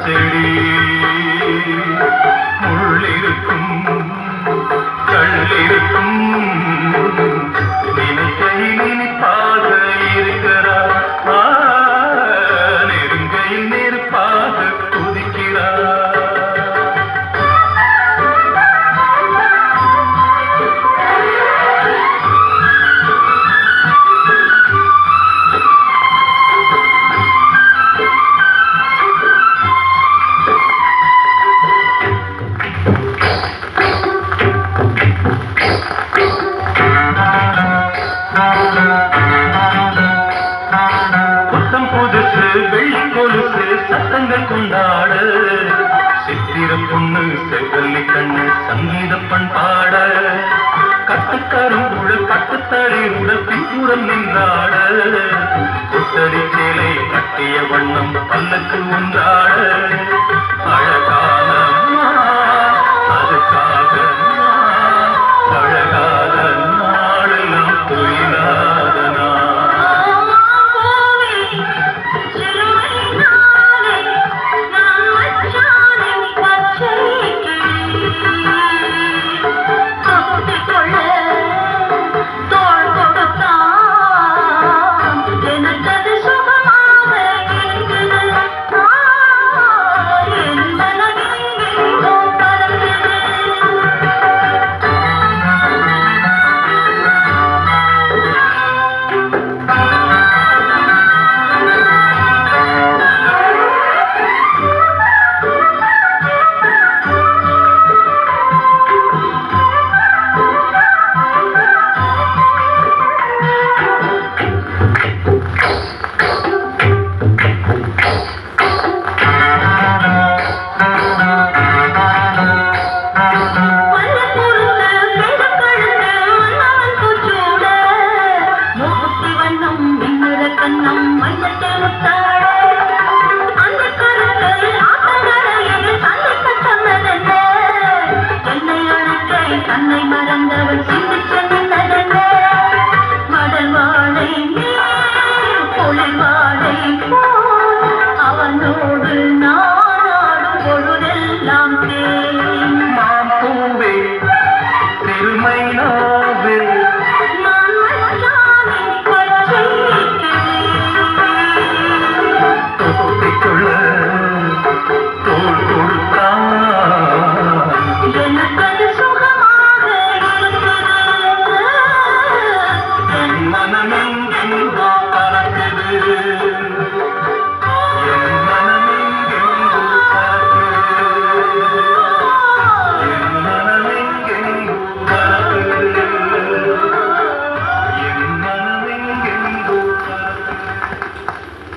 செடி முள்ளிருக்கும் கள்ளிருக்கும் நினைக்கையில் இனிப்பாக இருக்கிறார் நெருங்கையில் நெருப்பாக குதிக்கிறார் வெள்ளி கொலுசு சத்தங்கள் கொண்டாட சித்திர பொண்ணு செவ்வல்லி கண்ணு சங்கீத பண்பாட கட்டுக்கருங்குழ கட்டுத்தறி உடல் பின்புறம் நின்றாட குத்தடி சேலை கட்டிய வண்ணம் பல்லக்கு ஒன்றாட அழகான அதுக்காக அழகாத நாளெல்லாம் தொழிலாதனா தன்னை மறந்தவன் சிந்திச்சென்ன மடல் வாழை பொழில் வாழை அவனோடு நாடும் பொழுதெல்லாம் மாம்பூவே திருமைனாவே நான் மச்சானை தொத்திக்கொள்ள தோள் கொடுத்தான் எனக்கு